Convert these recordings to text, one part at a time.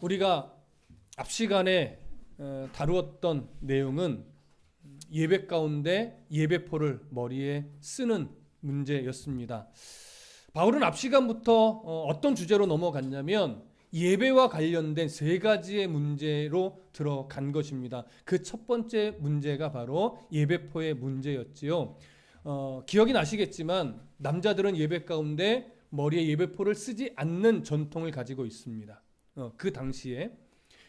우리가 앞 시간에 다루었던 내용은 예배 가운데 예배포를 머리에 쓰는 문제였습니다. 바울은 앞 시간부터 어떤 주제로 넘어갔냐면 예배와 관련된 세 가지의 문제로 들어간 것입니다. 그 첫 번째 문제가 바로 예배포의 문제였지요. 기억이 나시겠지만 남자들은 예배 가운데 머리에 예배포를 쓰지 않는 전통을 가지고 있습니다. 그 당시에.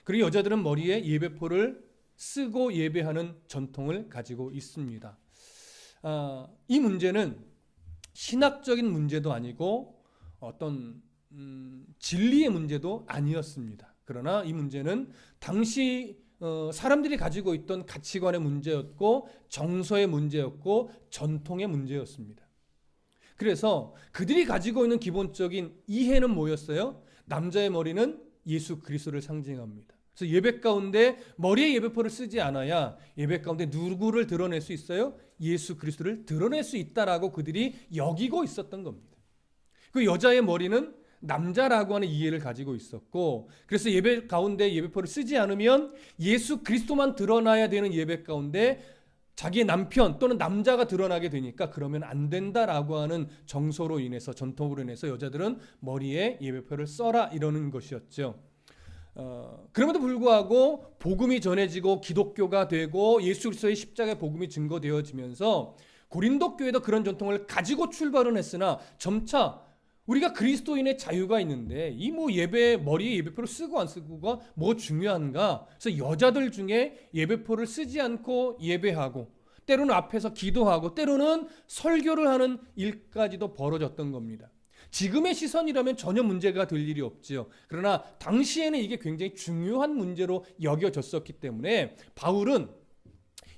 그리고 여자들은 머리에 예배포를 쓰고 예배하는 전통을 가지고 있습니다. 이 문제는 신학적인 문제도 아니고 어떤 진리의 문제도 아니었습니다. 그러나 이 문제는 당시 사람들이 가지고 있던 가치관의 문제였고 정서의 문제였고 전통의 문제였습니다. 그래서 그들이 가지고 있는 기본적인 이해는 뭐였어요? 남자의 머리는 예수 그리스도를 상징합니다. 그래서 예배 가운데 머리에 예배포를 쓰지 않아야 예배 가운데 누구를 드러낼 수 있어요? 예수 그리스도를 드러낼 수 있다라고 그들이 여기고 있었던 겁니다. 그 여자의 머리는 남자라고 하는 이해를 가지고 있었고, 그래서 예배 가운데 예배포를 쓰지 않으면 예수 그리스도만 드러나야 되는 예배 가운데 자기의 남편 또는 남자가 드러나게 되니까 그러면 안 된다라고 하는 정서로 인해서, 전통으로 인해서 여자들은 머리에 예배포를 써라 이러는 것이었죠. 그럼에도 불구하고 복음이 전해지고 기독교가 되고 예수 그리스도의 십자가의 복음이 증거되어지면서 고린도 교회도 그런 전통을 가지고 출발은 했으나 점차 우리가 그리스도인의 자유가 있는데 이 예배 머리에 예배포를 쓰고 안 쓰고가 뭐 중요한가? 그래서 여자들 중에 예배포를 쓰지 않고 예배하고 때로는 앞에서 기도하고 때로는 설교를 하는 일까지도 벌어졌던 겁니다. 지금의 시선이라면 전혀 문제가 될 일이 없지요. 그러나 당시에는 이게 굉장히 중요한 문제로 여겨졌었기 때문에 바울은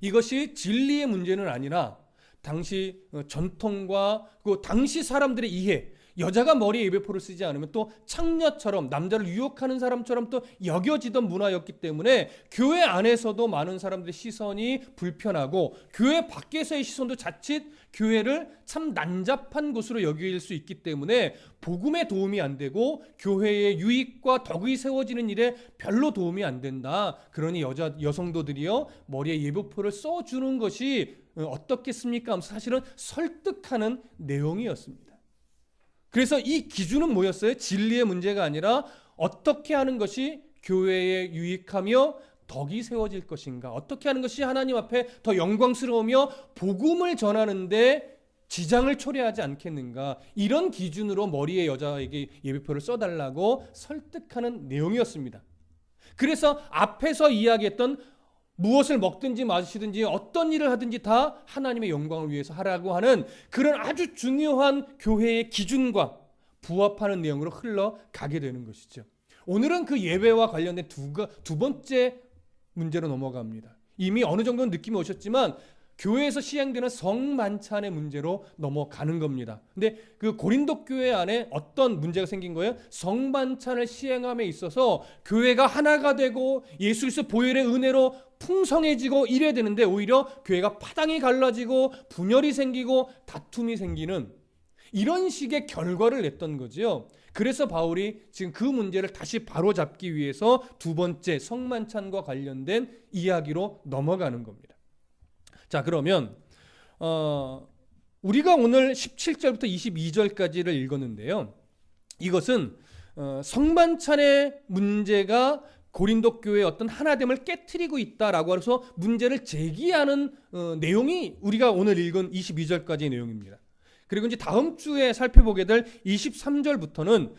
이것이 진리의 문제는 아니라 당시 전통과 그 당시 사람들의 이해, 여자가 머리에 예배포를 쓰지 않으면 또 창녀처럼 남자를 유혹하는 사람처럼 또 여겨지던 문화였기 때문에 교회 안에서도 많은 사람들의 시선이 불편하고 교회 밖에서의 시선도 자칫 교회를 참 난잡한 곳으로 여길 수 있기 때문에 복음에 도움이 안 되고 교회의 유익과 덕이 세워지는 일에 별로 도움이 안 된다. 그러니 여성도들이요 머리에 예배포를 써주는 것이 어떻겠습니까? 하면서 사실은 설득하는 내용이었습니다. 그래서 이 기준은 뭐였어요? 진리의 문제가 아니라 어떻게 하는 것이 교회에 유익하며 덕이 세워질 것인가, 어떻게 하는 것이 하나님 앞에 더 영광스러우며 복음을 전하는데 지장을 초래하지 않겠는가, 이런 기준으로 머리에 여자에게 예배포를 써달라고 설득하는 내용이었습니다. 그래서 앞에서 이야기했던 무엇을 먹든지 마시든지 어떤 일을 하든지 다 하나님의 영광을 위해서 하라고 하는 그런 아주 중요한 교회의 기준과 부합하는 내용으로 흘러가게 되는 것이죠. 오늘은 그 예배와 관련된 두 번째 문제로 넘어갑니다. 이미 어느 정도는 느낌이 오셨지만 교회에서 시행되는 성만찬의 문제로 넘어가는 겁니다. 근데 그 고린도 교회 안에 어떤 문제가 생긴 거예요? 성만찬을 시행함에 있어서 교회가 하나가 되고 예수 그리스도 보혈의 은혜로 풍성해지고 이래야 되는데 오히려 교회가 파당이 갈라지고 분열이 생기고 다툼이 생기는 이런 식의 결과를 냈던 거죠. 그래서 바울이 지금 그 문제를 다시 바로잡기 위해서 두 번째 성만찬과 관련된 이야기로 넘어가는 겁니다. 자, 그러면 우리가 오늘 17절부터 22절까지를 읽었는데요. 이것은 성만찬의 문제가 고린도 교회의 어떤 하나됨을 깨트리고 있다라고 해서 문제를 제기하는 내용이 우리가 오늘 읽은 22절까지의 내용입니다. 그리고 이제 다음 주에 살펴보게 될 23절부터는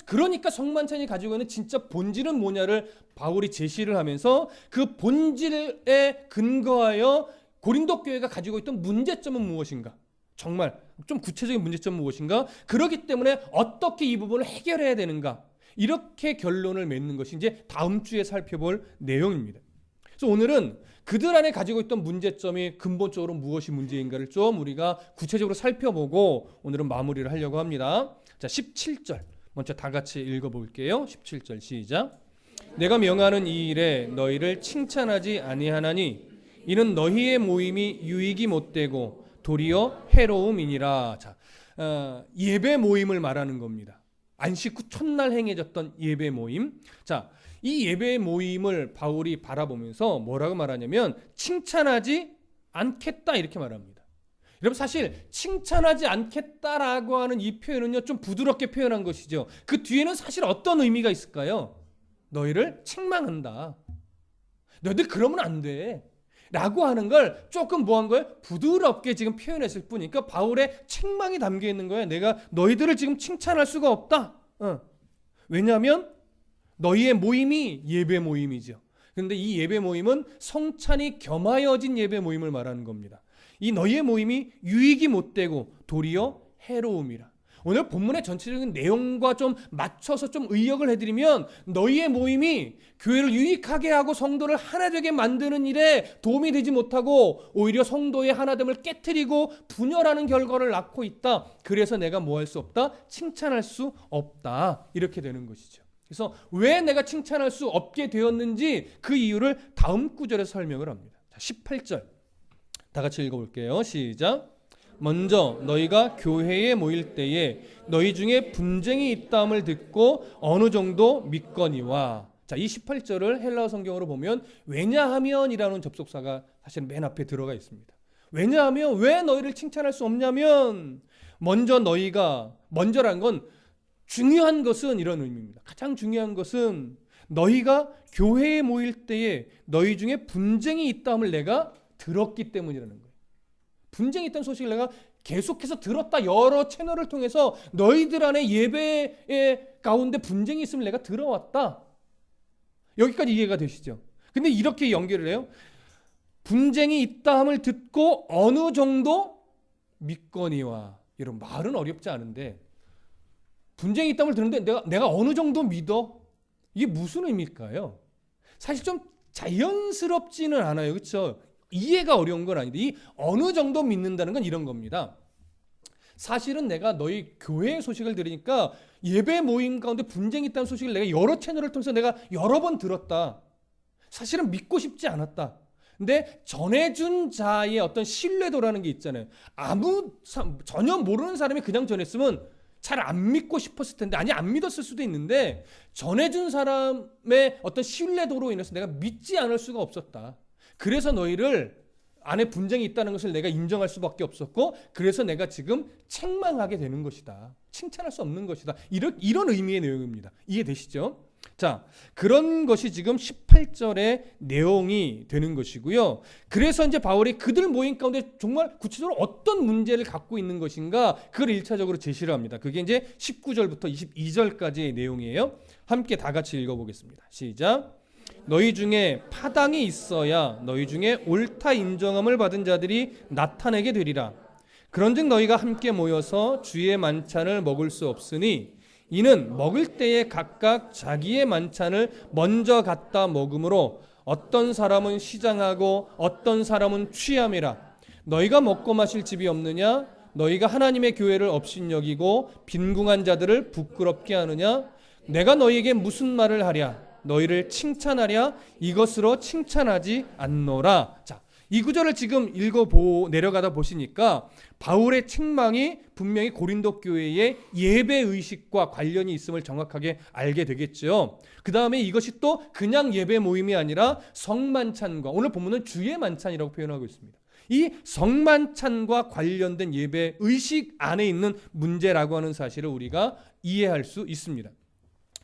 그러니까 성만찬이 가지고 있는 진짜 본질은 뭐냐를 바울이 제시를 하면서 그 본질에 근거하여 고린도 교회가 가지고 있던 문제점은 무엇인가, 정말 좀 구체적인 문제점은 무엇인가, 그렇기 때문에 어떻게 이 부분을 해결해야 되는가, 이렇게 결론을 맺는 것이 이제 다음 주에 살펴볼 내용입니다. 그래서 오늘은 그들 안에 가지고 있던 문제점이 근본적으로 무엇이 문제인가를 좀 우리가 구체적으로 살펴보고 오늘은 마무리를 하려고 합니다. 자, 17절 먼저 다 같이 읽어볼게요. 17절 시작. 내가 명하는 이 일에 너희를 칭찬하지 아니하나니 이는 너희의 모임이 유익이 못되고 도리어 해로움이니라. 자, 예배 모임을 말하는 겁니다. 안식 후 첫날 행해졌던 예배 모임. 자, 이 예배 모임을 바울이 바라보면서 뭐라고 말하냐면 칭찬하지 않겠다 이렇게 말합니다. 여러분 사실 칭찬하지 않겠다라고 하는 이 표현은요 좀 부드럽게 표현한 것이죠. 그 뒤에는 사실 어떤 의미가 있을까요? 너희를 책망한다. 너희들 그러면 안 돼. 라고 하는 걸 조금 뭐한 거예요? 부드럽게 지금 표현했을 뿐이니까 바울의 책망이 담겨 있는 거예요. 내가 너희들을 지금 칭찬할 수가 없다. 왜냐하면 너희의 모임이 예배 모임이죠. 그런데 이 예배 모임은 성찬이 겸하여진 예배 모임을 말하는 겁니다. 이 너희의 모임이 유익이 못되고 도리어 해로움이라. 오늘 본문의 전체적인 내용과 좀 맞춰서 좀 의역을 해드리면 너희의 모임이 교회를 유익하게 하고 성도를 하나되게 만드는 일에 도움이 되지 못하고 오히려 성도의 하나됨을 깨트리고 분열하는 결과를 낳고 있다. 그래서 내가 뭐 할 수 없다? 칭찬할 수 없다. 이렇게 되는 것이죠. 그래서 왜 내가 칭찬할 수 없게 되었는지 그 이유를 다음 구절에서 설명을 합니다. 18절 다 같이 읽어볼게요. 시작. 먼저 너희가 교회에 모일 때에 너희 중에 분쟁이 있다함을 듣고 어느 정도 믿거니와. 자, 이 18절을 헬라어 성경으로 보면 왜냐하면이라는 접속사가 사실 맨 앞에 들어가 있습니다. 왜냐하면 왜 너희를 칭찬할 수 없냐면 먼저란 건 중요한 것은 이런 의미입니다. 가장 중요한 것은 너희가 교회에 모일 때에 너희 중에 분쟁이 있다함을 내가 들었기 때문이라는 거예요. 분쟁이 있다는 소식을 내가 계속해서 들었다. 여러 채널을 통해서 너희들 안에 예배 가운데 분쟁이 있음을 내가 들어왔다. 여기까지 이해가 되시죠? 근데 이렇게 연결을 해요. 분쟁이 있다함을 듣고 어느 정도 믿거니와. 여러분 말은 어렵지 않은데 분쟁이 있다함을 듣는데 내가 어느 정도 믿어? 이게 무슨 의미일까요? 사실 좀 자연스럽지는 않아요. 그렇죠? 이해가 어려운 건 아닌데 이 어느 정도 믿는다는 건 이런 겁니다. 사실은 내가 너희 교회의 소식을 들으니까 예배 모임 가운데 분쟁이 있다는 소식을 내가 여러 채널을 통해서 내가 여러 번 들었다. 사실은 믿고 싶지 않았다. 근데 전해준 자의 어떤 신뢰도라는 게 있잖아요. 전혀 모르는 사람이 그냥 전했으면 잘 안 믿고 싶었을 텐데, 아니 안 믿었을 수도 있는데 전해준 사람의 어떤 신뢰도로 인해서 내가 믿지 않을 수가 없었다. 그래서 너희를 안에 분쟁이 있다는 것을 내가 인정할 수밖에 없었고, 그래서 내가 지금 책망하게 되는 것이다. 칭찬할 수 없는 것이다. 이런 의미의 내용입니다. 이해되시죠? 자, 그런 것이 지금 18절의 내용이 되는 것이고요. 그래서 이제 바울이 그들 모임 가운데 정말 구체적으로 어떤 문제를 갖고 있는 것인가, 그걸 1차적으로 제시를 합니다. 그게 이제 19절부터 22절까지의 내용이에요. 함께 다 같이 읽어보겠습니다. 시작. 너희 중에 파당이 있어야 너희 중에 옳다 인정함을 받은 자들이 나타내게 되리라. 그런즉 너희가 함께 모여서 주의 만찬을 먹을 수 없으니 이는 먹을 때에 각각 자기의 만찬을 먼저 갖다 먹음으로 어떤 사람은 시장하고 어떤 사람은 취함이라. 너희가 먹고 마실 집이 없느냐? 너희가 하나님의 교회를 업신여기고 빈궁한 자들을 부끄럽게 하느냐? 내가 너희에게 무슨 말을 하랴? 너희를 칭찬하랴? 이것으로 칭찬하지 않노라. 자, 이 구절을 지금 내려가다 보시니까 바울의 책망이 분명히 고린도 교회의 예배 의식과 관련이 있음을 정확하게 알게 되겠죠. 그 다음에 이것이 또 그냥 예배 모임이 아니라 성만찬과, 오늘 본문은 주의 만찬이라고 표현하고 있습니다. 이 성만찬과 관련된 예배 의식 안에 있는 문제라고 하는 사실을 우리가 이해할 수 있습니다.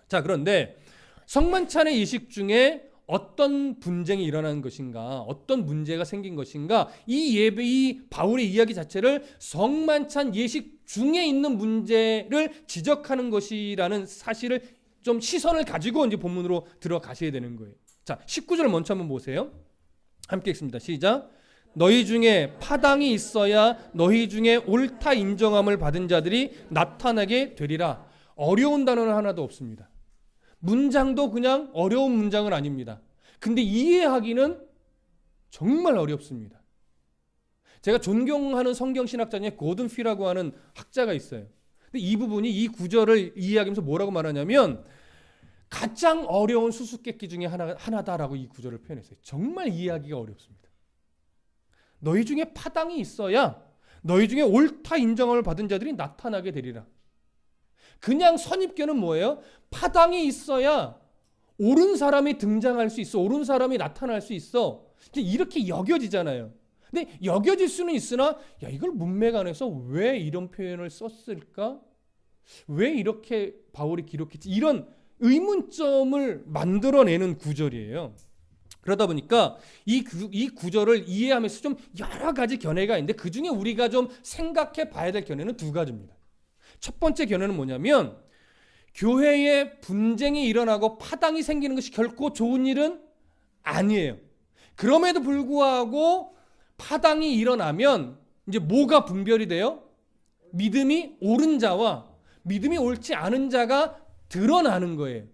자, 그런데 성만찬의 예식 중에 어떤 분쟁이 일어난 것인가, 어떤 문제가 생긴 것인가, 이 바울의 이야기 자체를 성만찬 예식 중에 있는 문제를 지적하는 것이라는 사실을 좀 시선을 가지고 이제 본문으로 들어가셔야 되는 거예요. 자, 19절 먼저 한번 보세요. 함께 읽습니다. 시작. 너희 중에 파당이 있어야 너희 중에 옳다 인정함을 받은 자들이 나타나게 되리라. 어려운 단어는 하나도 없습니다. 문장도 그냥 어려운 문장은 아닙니다. 근데 이해하기는 정말 어렵습니다. 제가 존경하는 성경신학자 중에 고든 피라고 하는 학자가 있어요. 근데 이 부분이 이 구절을 이해하면서 뭐라고 말하냐면 가장 어려운 수수께끼 중에 하나다라고 이 구절을 표현했어요. 정말 이해하기가 어렵습니다. 너희 중에 파당이 있어야 너희 중에 옳다 인정함을 받은 자들이 나타나게 되리라. 그냥 선입견은 뭐예요? 파당이 있어야 옳은 사람이 등장할 수 있어. 옳은 사람이 나타날 수 있어. 이렇게 여겨지잖아요. 근데 여겨질 수는 있으나 야, 이걸 문맥안에서 왜 이런 표현을 썼을까? 왜 이렇게 바울이 기록했지? 이런 의문점을 만들어내는 구절이에요. 그러다 보니까 이 구절을 이해하면서 좀 여러 가지 견해가 있는데 그중에 우리가 좀 생각해 봐야 될 견해는 두 가지입니다. 첫 번째 견해는 뭐냐면 교회에 분쟁이 일어나고 파당이 생기는 것이 결코 좋은 일은 아니에요. 그럼에도 불구하고 파당이 일어나면 이제 뭐가 분별이 돼요? 믿음이 옳은 자와 믿음이 옳지 않은 자가 드러나는 거예요.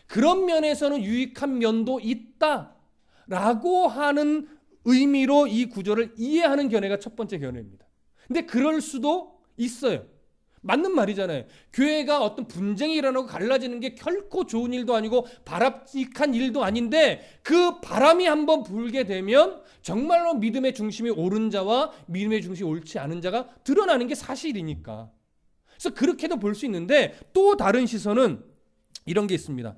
그런 면에서는 유익한 면도 있다라고 하는 의미로 이 구절을 이해하는 견해가 첫 번째 견해입니다. 근데 그럴 수도 있어요. 맞는 말이잖아요. 교회가 어떤 분쟁이 일어나고 갈라지는 게 결코 좋은 일도 아니고 바람직한 일도 아닌데 그 바람이 한번 불게 되면 정말로 믿음의 중심이 옳은 자와 믿음의 중심이 옳지 않은 자가 드러나는 게 사실이니까. 그래서 그렇게도 볼 수 있는데 또 다른 시선은 이런 게 있습니다.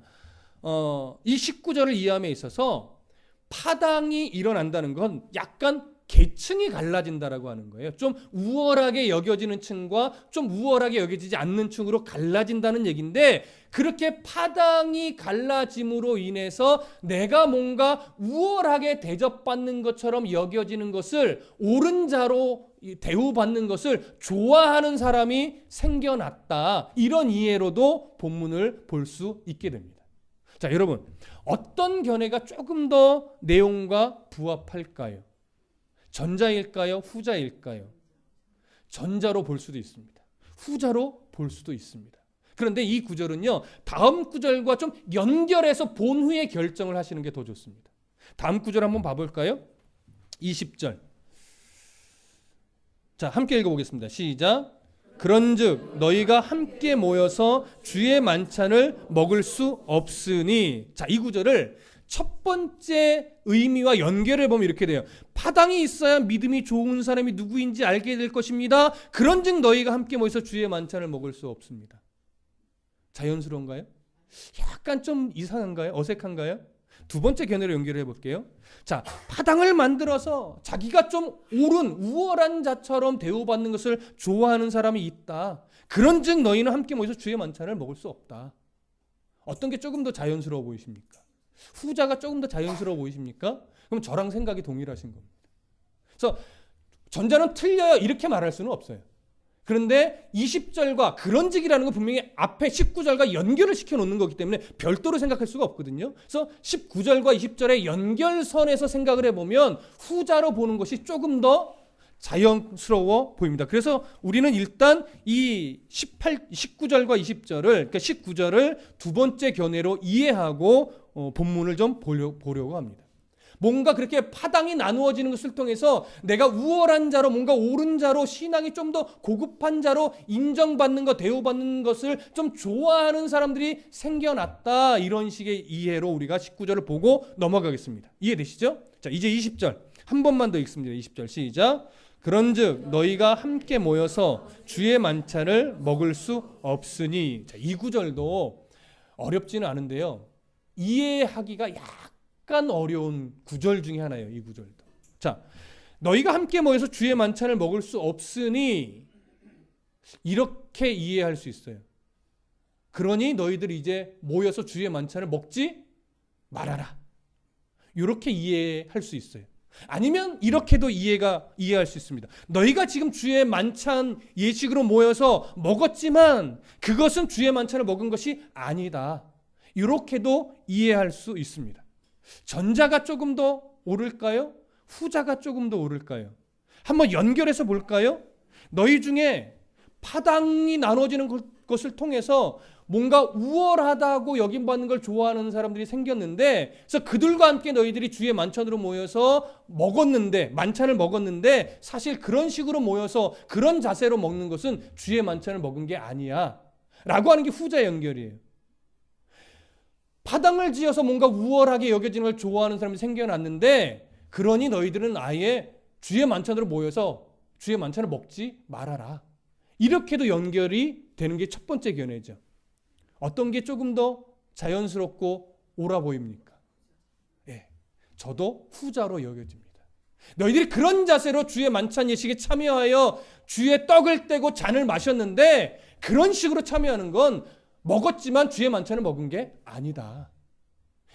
이 19절을 이해함에 있어서 파당이 일어난다는 건 약간 계층이 갈라진다라고 하는 거예요. 좀 우월하게 여겨지는 층과 좀 우월하게 여겨지지 않는 층으로 갈라진다는 얘기인데 그렇게 파당이 갈라짐으로 인해서 내가 뭔가 우월하게 대접받는 것처럼 여겨지는 것을 옳은 자로 대우받는 것을 좋아하는 사람이 생겨났다. 이런 이해로도 본문을 볼 수 있게 됩니다. 자, 여러분, 어떤 견해가 조금 더 내용과 부합할까요? 전자일까요? 후자일까요? 전자로 볼 수도 있습니다. 후자로 볼 수도 있습니다. 그런데 이 구절은요, 다음 구절과 좀 연결해서 본 후에 결정을 하시는 게 더 좋습니다. 다음 구절 한번 봐볼까요? 20절. 자, 함께 읽어보겠습니다. 시작. 그런즉 너희가 함께 모여서 주의 만찬을 먹을 수 없으니. 자, 이 구절을 첫 번째 의미와 연결해 보면 이렇게 돼요. 파당이 있어야 믿음이 좋은 사람이 누구인지 알게 될 것입니다. 그런즉 너희가 함께 모여서 주의 만찬을 먹을 수 없습니다. 자연스러운가요? 약간 좀 이상한가요? 어색한가요? 두 번째 견해로 연결해 볼게요. 자, 파당을 만들어서 자기가 좀 옳은 우월한 자처럼 대우받는 것을 좋아하는 사람이 있다. 그런즉 너희는 함께 모여서 주의 만찬을 먹을 수 없다. 어떤 게 조금 더 자연스러워 보이십니까? 후자가 조금 더 자연스러워 보이십니까? 그럼 저랑 생각이 동일하신 겁니다. 그래서 전자는 틀려요 이렇게 말할 수는 없어요. 그런데 20절과 그런즉이라는 건 분명히 앞에 19절과 연결을 시켜놓는 거기 때문에 별도로 생각할 수가 없거든요. 그래서 19절과 20절의 연결선에서 생각을 해보면 후자로 보는 것이 조금 더 자연스러워 보입니다. 그래서 우리는 일단 이 19절과 20절을, 그러니까 19절을 두 번째 견해로 이해하고 본문을 좀 보려고 합니다. 뭔가 그렇게 파당이 나누어지는 것을 통해서 내가 우월한 자로 뭔가 옳은 자로 신앙이 좀 더 고급한 자로 인정받는 것, 대우받는 것을 좀 좋아하는 사람들이 생겨났다. 이런 식의 이해로 우리가 19절을 보고 넘어가겠습니다. 이해되시죠? 자, 이제 20절 한 번만 더 읽습니다. 20절 시작. 그런즉 너희가 함께 모여서 주의 만찬을 먹을 수 없으니. 자, 이 구절도 어렵지는 않은데요. 이해하기가 약간 어려운 구절 중에 하나예요. 이 구절도. 자, 너희가 함께 모여서 주의 만찬을 먹을 수 없으니 이렇게 이해할 수 있어요. 그러니 너희들이 이제 모여서 주의 만찬을 먹지 말아라. 이렇게 이해할 수 있어요. 아니면 이렇게도 이해할 수 있습니다. 너희가 지금 주의 만찬 예식으로 모여서 먹었지만 그것은 주의 만찬을 먹은 것이 아니다. 이렇게도 이해할 수 있습니다. 전자가 조금 더 옳을까요? 후자가 조금 더 옳을까요? 한번 연결해서 볼까요? 너희 중에 파당이 나눠지는 것을 통해서 뭔가 우월하다고 여김받는 걸 좋아하는 사람들이 생겼는데, 그래서 그들과 함께 너희들이 주의 만찬으로 모여서 먹었는데, 만찬을 먹었는데 사실 그런 식으로 모여서 그런 자세로 먹는 것은 주의 만찬을 먹은 게 아니야 라고 하는 게 후자 연결이에요. 파당을 지어서 뭔가 우월하게 여겨지는 걸 좋아하는 사람이 생겨났는데, 그러니 너희들은 아예 주의 만찬으로 모여서 주의 만찬을 먹지 말아라. 이렇게도 연결이 되는 게 첫 번째 견해죠. 어떤 게 조금 더 자연스럽고 옳아 보입니까? 예, 저도 후자로 여겨집니다. 너희들이 그런 자세로 주의 만찬 예식에 참여하여 주의 떡을 떼고 잔을 마셨는데 그런 식으로 참여하는 건 먹었지만 주의 만찬을 먹은 게 아니다.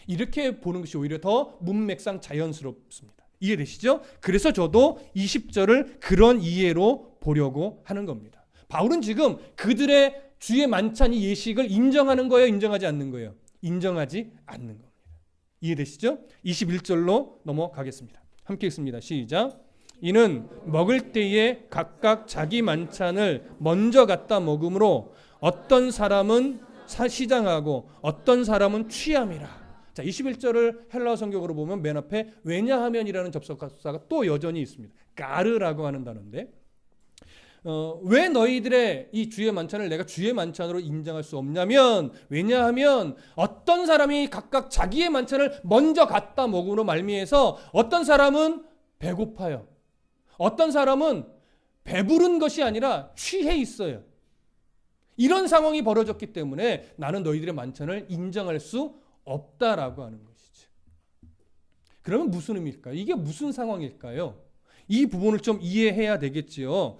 이렇게 보는 것이 오히려 더 문맥상 자연스럽습니다. 이해되시죠? 그래서 저도 20절을 그런 이해로 보려고 하는 겁니다. 바울은 지금 그들의 주의 만찬 이 예식을 인정하는 거예요? 인정하지 않는 거예요? 인정하지 않는 겁니다. 이해되시죠? 21절로 넘어가겠습니다. 함께 읽습니다. 시작. 이는 먹을 때에 각각 자기 만찬을 먼저 갖다 먹음으로 어떤 사람은 시장하고 어떤 사람은 취함이라. 자, 21절을 헬라어 성경으로 보면 맨 앞에 왜냐하면이라는 접속사가 또 여전히 있습니다. 까르라고 하는 단어인데 왜 너희들의 이 주의 만찬을 내가 주의 만찬으로 인정할 수 없냐면 왜냐하면 어떤 사람이 각각 자기의 만찬을 먼저 갖다 먹음으로 말미에서 어떤 사람은 배고파요. 어떤 사람은 배부른 것이 아니라 취해 있어요. 이런 상황이 벌어졌기 때문에 나는 너희들의 만찬을 인정할 수 없다라고 하는 것이죠. 그러면 무슨 의미일까요? 이게 무슨 상황일까요? 이 부분을 좀 이해해야 되겠지요.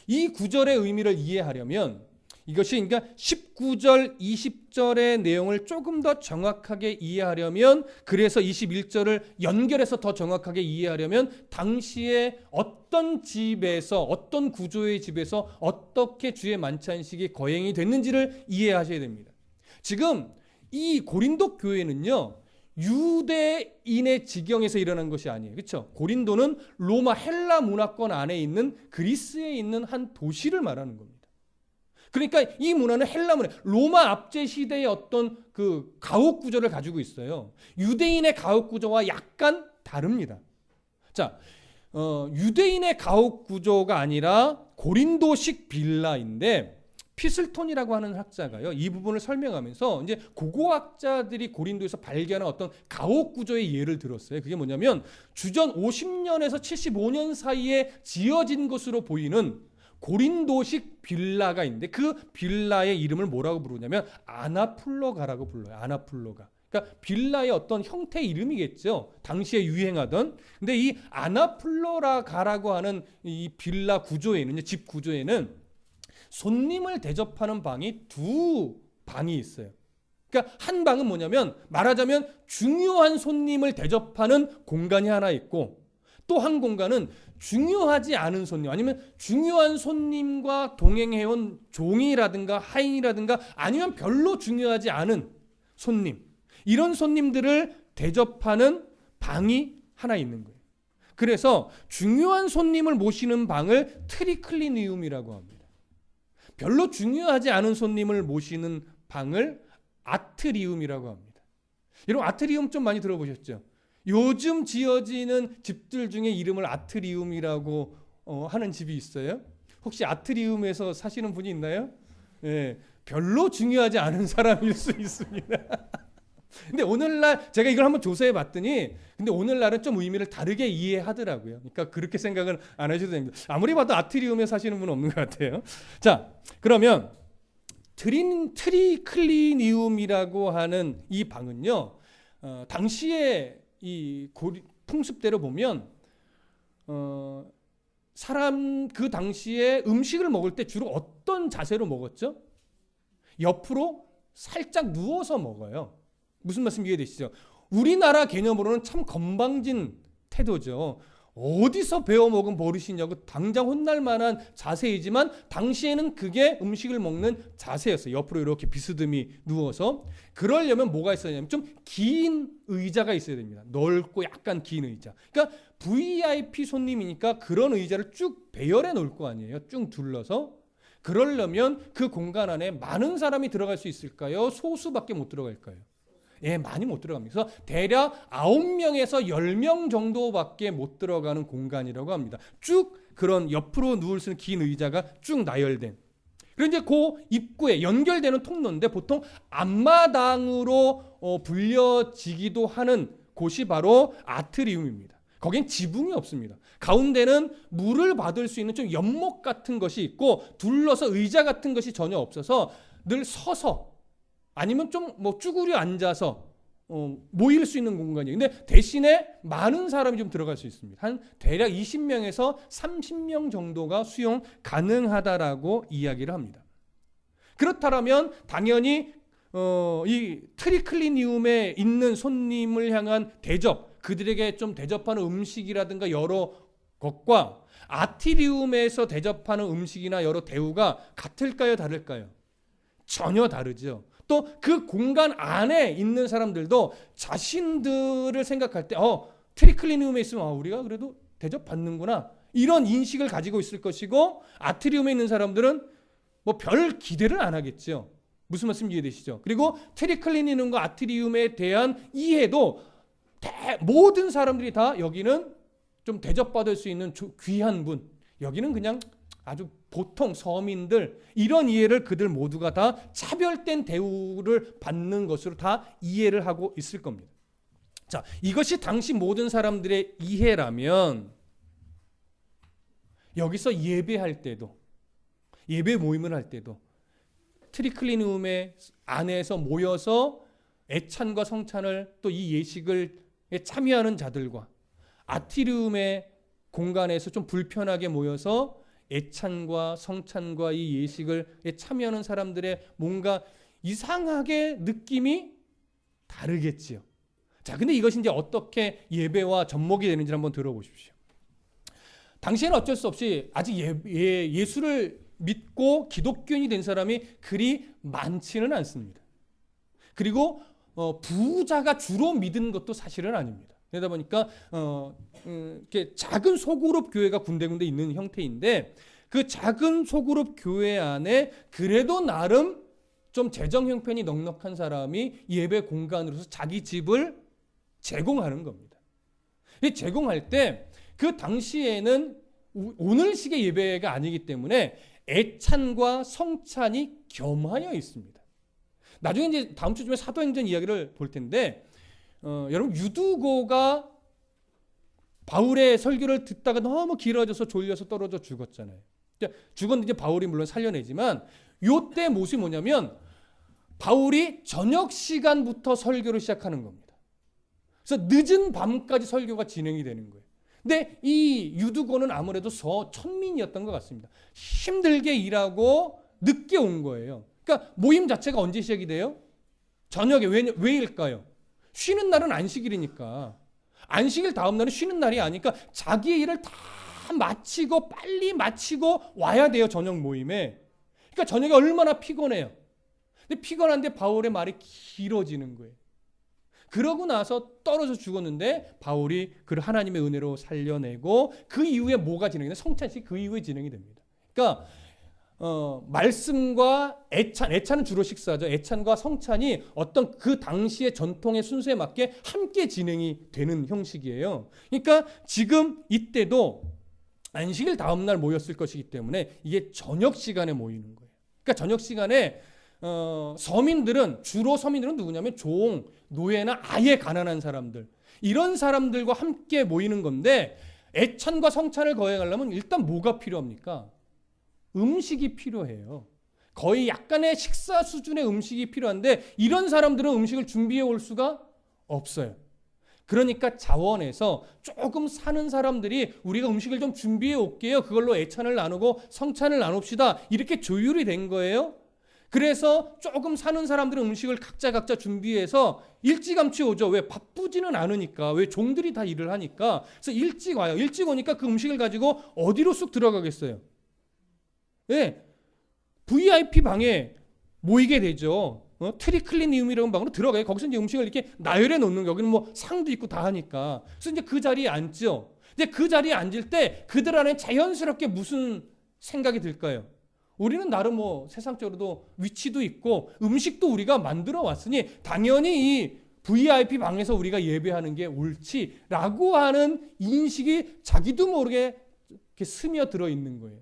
이 구절의 의미를 이해하려면 이것이 그러니까 19절, 20절의 내용을 조금 더 정확하게 이해하려면 그래서 21절을 연결해서 더 정확하게 이해하려면 당시에 어떤 집에서 어떤 구조의 집에서 어떻게 주의 만찬식이 거행이 됐는지를 이해하셔야 됩니다. 지금 이 고린도 교회는요. 유대인의 지경에서 일어난 것이 아니에요. 그렇죠? 고린도는 로마 헬라 문화권 안에 있는 그리스에 있는 한 도시를 말하는 겁니다. 그러니까 이 문화는 헬라 문화, 로마 압제 시대의 어떤 그 가옥 구조를 가지고 있어요. 유대인의 가옥 구조와 약간 다릅니다. 자, 유대인의 가옥 구조가 아니라 고린도식 빌라인데 피슬톤이라고 하는 학자가요. 이 부분을 설명하면서 이제 고고학자들이 고린도에서 발견한 어떤 가옥 구조의 예를 들었어요. 그게 뭐냐면 주전 50년에서 75년 사이에 지어진 것으로 보이는 고린도식 빌라가 있는데 그 빌라의 이름을 뭐라고 부르냐면 아나풀로가라고 불러요. 아나풀로가. 그러니까 빌라의 어떤 형태 이름이겠죠. 당시에 유행하던. 근데 이 아나풀로가라고 하는 이 빌라 구조에는 집 구조에는 손님을 대접하는 방이 두 방이 있어요. 그러니까 한 방은 뭐냐면 말하자면 중요한 손님을 대접하는 공간이 하나 있고 또 한 공간은 중요하지 않은 손님 아니면 중요한 손님과 동행해온 종이라든가 하인이라든가 아니면 별로 중요하지 않은 손님 이런 손님들을 대접하는 방이 하나 있는 거예요. 그래서 중요한 손님을 모시는 방을 트리클리니움이라고 합니다. 별로 중요하지 않은 손님을 모시는 방을 아트리움이라고 합니다. 여러분 아트리움 좀 많이 들어보셨죠? 요즘 지어지는 집들 중에 이름을 아트리움이라고 하는 집이 있어요? 혹시 아트리움에서 사시는 분이 있나요? 네, 별로 중요하지 않은 사람일 수 있습니다. 근데 오늘날 제가 이걸 한번 조사해 봤더니 근데 오늘날은 좀 의미를 다르게 이해하더라고요. 그러니까 그렇게 생각은 안 하셔도 됩니다. 아무리 봐도 아트리움에 사시는 분은 없는 것 같아요. 자, 그러면 트리클리니움이라고 하는 이 방은요. 당시에 이 풍습대로 보면 사람 그 당시에 음식을 먹을 때 주로 어떤 자세로 먹었죠? 옆으로 살짝 누워서 먹어요. 무슨 말씀 이해되시죠? 우리나라 개념으로는 참 건방진 태도죠. 어디서 배워먹은 버릇이냐고 당장 혼날 만한 자세이지만 당시에는 그게 음식을 먹는 자세였어요. 옆으로 이렇게 비스듬히 누워서. 그러려면 뭐가 있어야 하냐면 좀 긴 의자가 있어야 됩니다. 넓고 약간 긴 의자. 그러니까 VIP 손님이니까 그런 의자를 쭉 배열해 놓을 거 아니에요. 쭉 둘러서. 그러려면 그 공간 안에 많은 사람이 들어갈 수 있을까요? 소수밖에 못 들어갈까요? 예, 많이 못 들어갑니다. 그래서 대략 9명에서 10명 정도밖에 못 들어가는 공간이라고 합니다. 쭉 그런 옆으로 누울 수 있는 긴 의자가 쭉 나열된. 그리고 이제 그 입구에 연결되는 통로인데 보통 앞마당으로 불려지기도 하는 곳이 바로 아트리움입니다. 거긴 지붕이 없습니다. 가운데는 물을 받을 수 있는 좀 연못 같은 것이 있고 둘러서 의자 같은 것이 전혀 없어서 늘 서서 아니면 좀 뭐 쭈그려 앉아서 모일 수 있는 공간이에요. 근데 대신에 많은 사람이 좀 들어갈 수 있습니다. 한 대략 20명에서 30명 정도가 수용 가능하다라고 이야기를 합니다. 그렇다면 당연히 이 트리클리니움에 있는 손님을 향한 대접, 그들에게 좀 대접하는 음식이라든가 여러 것과 아티리움에서 대접하는 음식이나 여러 대우가 같을까요, 다를까요? 전혀 다르죠. 또 그 공간 안에 있는 사람들도 자신들을 생각할 때 트리클리니움에 있으면 우리가 그래도 대접받는구나 이런 인식을 가지고 있을 것이고, 아트리움에 있는 사람들은 뭐 별 기대를 안 하겠죠. 무슨 말씀 이해되시죠? 그리고 트리클리니움과 아트리움에 대한 이해도 모든 사람들이 다 여기는 좀 대접받을 수 있는 귀한 분, 여기는 그냥 아주 보통 서민들, 이런 이해를 그들 모두가 다 차별된 대우를 받는 것으로 다 이해를 하고 있을 겁니다. 자, 이것이 당시 모든 사람들의 이해라면 여기서 예배할 때도, 예배 모임을 할 때도 트리클리니움의 안에서 모여서 애찬과 성찬을 또 이 예식을 참여하는 자들과 아티리움의 공간에서 좀 불편하게 모여서 애찬과 성찬과 이 예식을 참여하는 사람들의 뭔가 이상하게 느낌이 다르겠지요. 자, 근데 이것이 이제 어떻게 예배와 접목이 되는지 한번 들어보십시오. 당시에는 어쩔 수 없이 아직 예수를 믿고 기독교인이 된 사람이 그리 많지는 않습니다. 그리고 부자가 주로 믿은 것도 사실은 아닙니다. 그러다 보니까 이렇게 작은 소그룹 교회가 군데군데 있는 형태인데, 그 작은 소그룹 교회 안에 그래도 나름 좀 재정 형편이 넉넉한 사람이 예배 공간으로서 자기 집을 제공하는 겁니다. 제공할 때 그 당시에는 오늘식의 예배가 아니기 때문에 애찬과 성찬이 겸하여 있습니다. 나중에 이제 다음 주쯤에 사도행전 이야기를 볼 텐데, 여러분 유두고가 바울의 설교를 듣다가 너무 길어져서 졸려서 떨어져 죽었잖아요. 죽었는데 바울이 물론 살려내지만, 요때 모습이 뭐냐면 바울이 저녁 시간부터 설교를 시작하는 겁니다. 그래서 늦은 밤까지 설교가 진행이 되는 거예요. 근데 이 유두고는 아무래도 천민이었던 것 같습니다. 힘들게 일하고 늦게 온 거예요. 그러니까 모임 자체가 언제 시작이 돼요? 저녁에. 왜일까요? 쉬는 날은 안식일이니까. 안식일 다음 날은 쉬는 날이 아니니까 자기의 일을 다 마치고 빨리 마치고 와야 돼요, 저녁 모임에. 그러니까 저녁에 얼마나 피곤해요. 근데 피곤한데 바울의 말이 길어지는 거예요. 그러고 나서 떨어져 죽었는데 바울이 그를 하나님의 은혜로 살려내고, 그 이후에 뭐가 진행이 돼요? 성찬식이 그 이후에 진행이 됩니다. 그러니까 말씀과 애찬은 주로 식사죠. 애찬과 성찬이 어떤 그 당시의 전통의 순서에 맞게 함께 진행이 되는 형식이에요. 그러니까 지금 이때도 안식일 다음 날 모였을 것이기 때문에 이게 저녁 시간에 모이는 거예요. 그러니까 저녁 시간에 주로 서민들은 누구냐면 종, 노예나 아예 가난한 사람들, 이런 사람들과 함께 모이는 건데, 애찬과 성찬을 거행하려면 일단 뭐가 필요합니까? 음식이 필요해요. 거의 약간의 식사 수준의 음식이 필요한데, 이런 사람들은 음식을 준비해 올 수가 없어요. 그러니까 자원에서 조금 사는 사람들이 우리가 음식을 좀 준비해 올게요, 그걸로 애찬을 나누고 성찬을 나눕시다, 이렇게 조율이 된 거예요. 그래서 조금 사는 사람들은 음식을 각자 준비해서 일찌감치 오죠. 왜? 바쁘지는 않으니까. 왜? 종들이 다 일을 하니까. 그래서 일찍 와요. 일찍 오니까 그 음식을 가지고 어디로 쑥 들어가겠어요? 네, VIP 방에 모이게 되죠. 트리클리니움이라는 방으로 들어가요. 거기서 이제 음식을 이렇게 나열해 놓는 거. 여기는 뭐 상도 있고 다 하니까. 그래서 이제 그 자리에 앉죠. 근데 그 자리에 앉을 때 그들 안에 자연스럽게 무슨 생각이 들까요? 우리는 나름 뭐 세상적으로도 위치도 있고 음식도 우리가 만들어 왔으니 당연히 이 VIP 방에서 우리가 예배하는 게 옳지라고 하는 인식이 자기도 모르게 이렇게 스며들어 있는 거예요.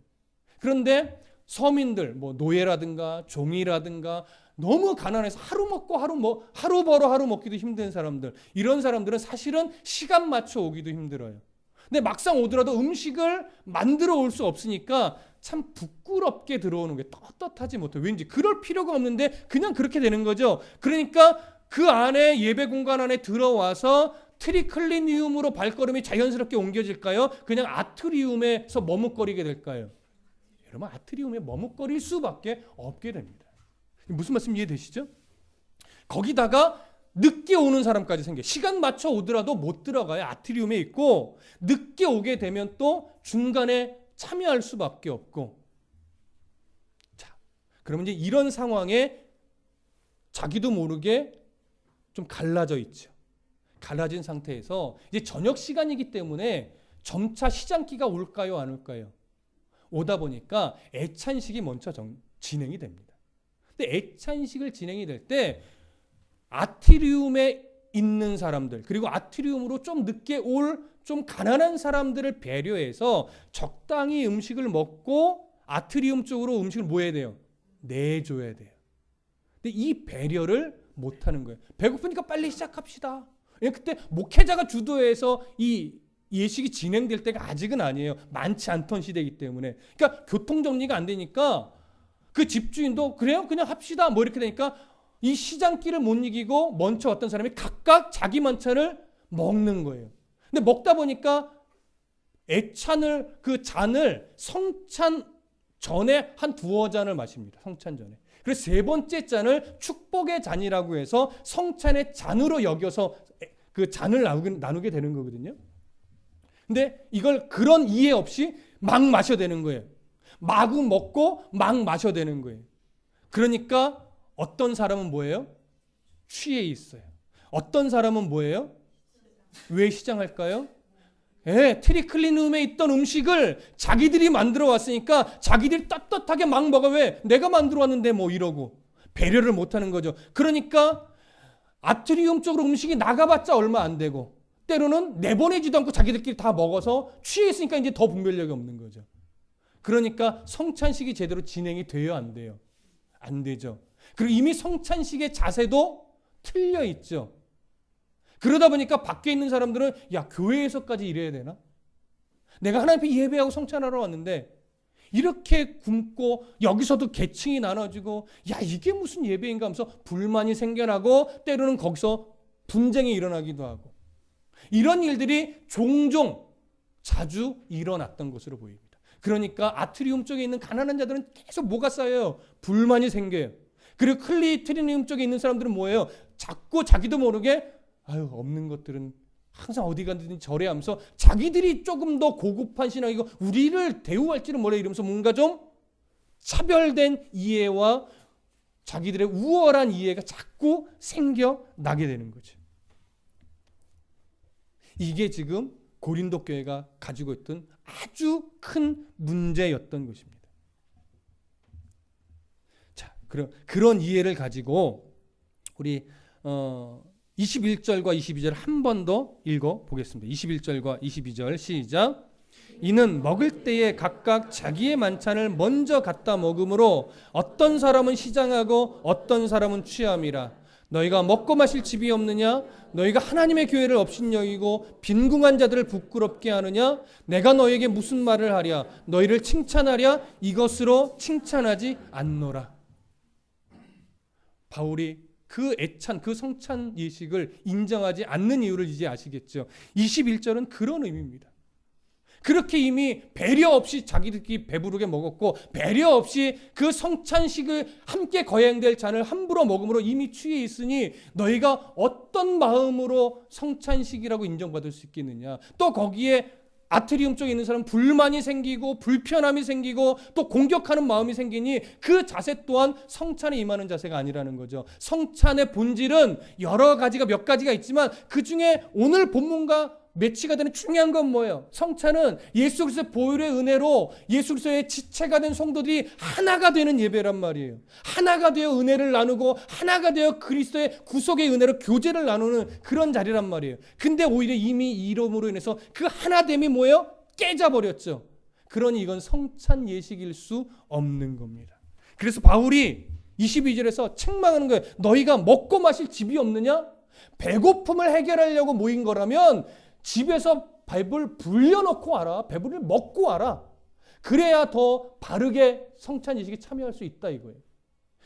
그런데 서민들, 뭐 노예라든가 종이라든가 너무 가난해서 하루 먹고 하루 벌어 하루 먹기도 힘든 사람들, 이런 사람들은 사실은 시간 맞춰 오기도 힘들어요. 근데 막상 오더라도 음식을 만들어 올 수 없으니까 참 부끄럽게 들어오는 게 떳떳하지 못해. 왠지 그럴 필요가 없는데 그냥 그렇게 되는 거죠. 그러니까 그 안에 예배 공간 안에 들어와서 트리클리니움으로 발걸음이 자연스럽게 옮겨질까요? 그냥 아트리움에서 머뭇거리게 될까요? 여러분, 아트리움에 머뭇거릴 수밖에 없게 됩니다. 무슨 말씀 이해되시죠? 거기다가 늦게 오는 사람까지 생겨요. 시간 맞춰 오더라도 못 들어가요. 아트리움에 있고 늦게 오게 되면 또 중간에 참여할 수밖에 없고. 자, 그러면 이제 이런 상황에 자기도 모르게 좀 갈라져 있죠. 갈라진 상태에서 이제 저녁 시간이기 때문에 점차 시장기가 올까요, 안 올까요? 오다 보니까 애찬식이 먼저 진행이 됩니다. 근데 애찬식을 진행이 될 때 아트리움에 있는 사람들, 그리고 아트리움으로 좀 늦게 올 좀 가난한 사람들을 배려해서 적당히 음식을 먹고 아트리움 쪽으로 음식을 뭐 해야 돼요? 내줘야 돼요. 근데 이 배려를 못 하는 거예요. 배고프니까 빨리 시작합시다. 그때 목회자가 주도해서 이 예식이 진행될 때가 아직은 아니에요. 많지 않던 시대이기 때문에. 그러니까 교통 정리가 안 되니까 그 집주인도 그래요? 그냥 합시다. 뭐 이렇게 되니까 이 시장길을 못 이기고 먼저 어떤 사람이 각각 자기 만찬을 먹는 거예요. 근데 먹다 보니까 애찬을 그 잔을 성찬 전에 한 두어 잔을 마십니다. 성찬 전에. 그래서 세 번째 잔을 축복의 잔이라고 해서 성찬의 잔으로 여겨서 그 잔을 나누게 되는 거거든요. 근데 이걸 그런 이해 없이 막 마셔야 되는 거예요. 마구 먹고 막 마셔야 되는 거예요. 그러니까 어떤 사람은 뭐예요? 취해 있어요. 어떤 사람은 뭐예요? 왜 시장할까요? 트리클리니움에 있던 음식을 자기들이 만들어 왔으니까 자기들이 떳떳하게 막 먹어. 왜? 내가 만들어 왔는데 뭐 이러고 배려를 못 하는 거죠. 그러니까 아트리움 쪽으로 음식이 나가봤자 얼마 안 되고 때로는 내보내지도 않고 자기들끼리 다 먹어서 취해 있으니까 이제 더 분별력이 없는 거죠. 그러니까 성찬식이 제대로 진행이 돼요, 안 돼요? 안 되죠. 그리고 이미 성찬식의 자세도 틀려 있죠. 그러다 보니까 밖에 있는 사람들은 야, 교회에서까지 이래야 되나? 내가 하나님 앞에 예배하고 성찬하러 왔는데 이렇게 굶고 여기서도 계층이 나눠지고 야, 이게 무슨 예배인가 하면서 불만이 생겨나고 때로는 거기서 분쟁이 일어나기도 하고 이런 일들이 종종 자주 일어났던 것으로 보입니다. 그러니까 아트리움 쪽에 있는 가난한 자들은 계속 뭐가 쌓여요? 불만이 생겨요. 그리고 트리니움 쪽에 있는 사람들은 뭐예요? 자꾸 자기도 모르게 없는 것들은 항상 어디 가든지 절해하면서 자기들이 조금 더 고급한 신앙이고 우리를 대우할지는 몰라 이러면서 뭔가 좀 차별된 이해와 자기들의 우월한 이해가 자꾸 생겨나게 되는 거죠. 이게 지금 고린도 교회가 가지고 있던 아주 큰 문제였던 것입니다. 자, 그런 이해를 가지고 우리 21절과 22절 한 번 더 읽어보겠습니다. 21절과 22절 시작. 이는 먹을 때에 각각 자기의 만찬을 먼저 갖다 먹으므로 어떤 사람은 시장하고 어떤 사람은 취함이라. 너희가 먹고 마실 집이 없느냐? 너희가 하나님의 교회를 업신여기고 빈궁한 자들을 부끄럽게 하느냐? 내가 너희에게 무슨 말을 하랴? 너희를 칭찬하랴? 이것으로 칭찬하지 않노라. 바울이 그 애찬, 그 성찬 예식을 인정하지 않는 이유를 이제 아시겠죠. 21절은 그런 의미입니다. 그렇게 이미 배려 없이 자기들끼리 배부르게 먹었고 배려 없이 그 성찬식을 함께 거행될 잔을 함부로 먹음으로 이미 취해 있으니 너희가 어떤 마음으로 성찬식이라고 인정받을 수 있겠느냐. 또 거기에 아트리움 쪽에 있는 사람은 불만이 생기고 불편함이 생기고 또 공격하는 마음이 생기니 그 자세 또한 성찬에 임하는 자세가 아니라는 거죠. 성찬의 본질은 여러 가지가 몇 가지가 있지만 그중에 오늘 본문과 매치가 되는 중요한 건 뭐예요? 성찬은 예수 그리스도의 보혈의 은혜로 예수 그리스도의 지체가 된 성도들이 하나가 되는 예배란 말이에요. 하나가 되어 은혜를 나누고 하나가 되어 그리스도의 구속의 은혜로 교제를 나누는 그런 자리란 말이에요. 근데 오히려 이미 이름으로 인해서 그 하나됨이 뭐예요? 깨져버렸죠. 그러니 이건 성찬 예식일 수 없는 겁니다. 그래서 바울이 22절에서 책망하는 거예요. 너희가 먹고 마실 집이 없느냐? 배고픔을 해결하려고 모인 거라면 집에서 배불 불려놓고 와라. 배불리 먹고 와라. 그래야 더 바르게 성찬 예식에 참여할 수 있다 이거예요.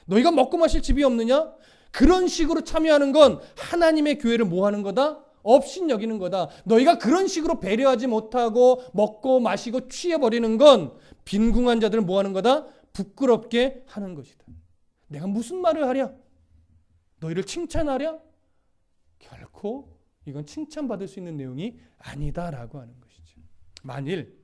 너희가 먹고 마실 집이 없느냐? 그런 식으로 참여하는 건 하나님의 교회를 뭐 하는 거다? 업신 여기는 거다. 너희가 그런 식으로 배려하지 못하고 먹고 마시고 취해버리는 건 빈궁한 자들을 뭐 하는 거다? 부끄럽게 하는 것이다. 내가 무슨 말을 하랴? 너희를 칭찬하랴? 결코 이건 칭찬받을 수 있는 내용이 아니다라고 하는 것이죠. 만일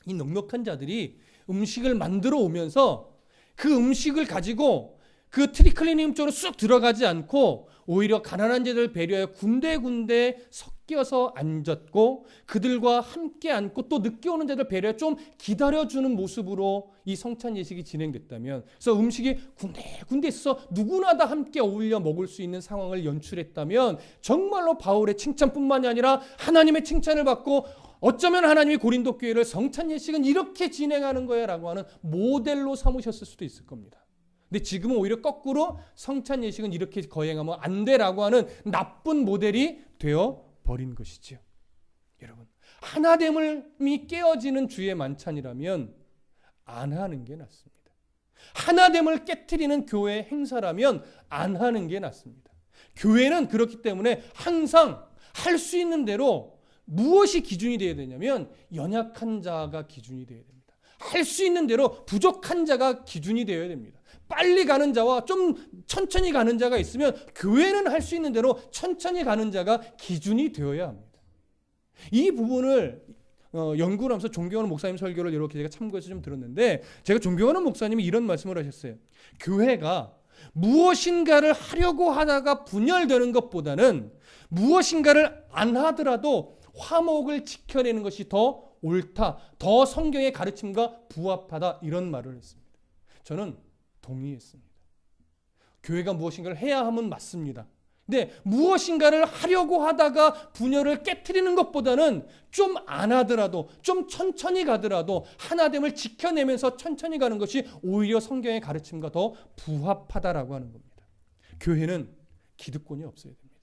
이 넉넉한 자들이 음식을 만들어 오면서 그 음식을 가지고 그 트리클리닝 쪽으로 쑥 들어가지 않고 오히려 가난한 자들을 배려하여 군데군데 섞여서 앉았고 그들과 함께 앉고 또 늦게 오는 자들 배려해 좀 기다려주는 모습으로 이 성찬 예식이 진행됐다면, 그래서 음식이 군데군데 있어서 누구나 다 함께 어울려 먹을 수 있는 상황을 연출했다면 정말로 바울의 칭찬뿐만이 아니라 하나님의 칭찬을 받고 어쩌면 하나님이 고린도 교회를 성찬 예식은 이렇게 진행하는 거야 라고 하는 모델로 삼으셨을 수도 있을 겁니다. 근데 지금은 오히려 거꾸로 성찬 예식은 이렇게 거행하면 안 돼라고 하는 나쁜 모델이 되어 버린 것이지요. 여러분, 하나됨이 깨어지는 주의 만찬이라면 안 하는 게 낫습니다. 하나됨을 깨트리는 교회 행사라면 안 하는 게 낫습니다. 교회는 그렇기 때문에 항상 할 수 있는 대로 무엇이 기준이 되어야 되냐면 연약한 자가 기준이 되어야 됩니다. 할 수 있는 대로 부족한 자가 기준이 되어야 됩니다. 빨리 가는 자와 좀 천천히 가는 자가 있으면 교회는 할 수 있는 대로 천천히 가는 자가 기준이 되어야 합니다. 이 부분을 연구를 하면서 존경하는 목사님 설교를 이렇게 제가 참고해서 좀 들었는데, 제가 존경하는 목사님이 이런 말씀을 하셨어요. 교회가 무엇인가를 하려고 하다가 분열되는 것보다는 무엇인가를 안 하더라도 화목을 지켜내는 것이 더 옳다, 더 성경의 가르침과 부합하다, 이런 말을 했습니다. 저는 동의했습니다. 교회가 무엇인가를 해야 하면 맞습니다. 근데 무엇인가를 하려고 하다가 분열을 깨트리는 것보다는 좀 안 하더라도 좀 천천히 가더라도 하나됨을 지켜내면서 천천히 가는 것이 오히려 성경의 가르침과 더 부합하다라고 하는 겁니다. 교회는 기득권이 없어야 됩니다.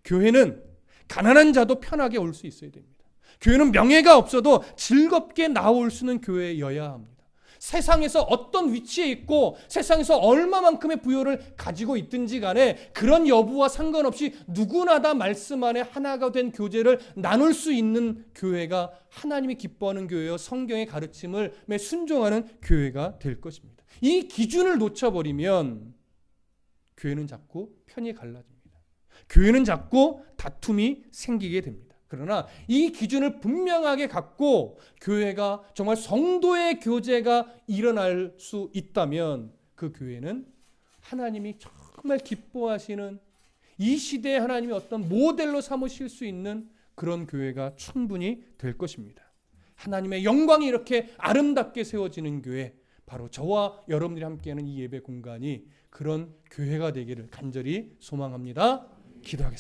교회는 가난한 자도 편하게 올 수 있어야 됩니다. 교회는 명예가 없어도 즐겁게 나올 수 있는 교회여야 합니다. 세상에서 어떤 위치에 있고 세상에서 얼마만큼의 부여를 가지고 있든지 간에 그런 여부와 상관없이 누구나 다 말씀 안에 하나가 된 교제를 나눌 수 있는 교회가 하나님이 기뻐하는 교회여 성경의 가르침을 순종하는 교회가 될 것입니다. 이 기준을 놓쳐버리면 교회는 자꾸 편이 갈라집니다. 교회는 자꾸 다툼이 생기게 됩니다. 그러나 이 기준을 분명하게 갖고 교회가 정말 성도의 교제가 일어날 수 있다면 그 교회는 하나님이 정말 기뻐하시는, 이 시대에 하나님이 어떤 모델로 삼으실 수 있는 그런 교회가 충분히 될 것입니다. 하나님의 영광이 이렇게 아름답게 세워지는 교회, 바로 저와 여러분들이 함께하는 이 예배 공간이 그런 교회가 되기를 간절히 소망합니다. 기도하겠습니다.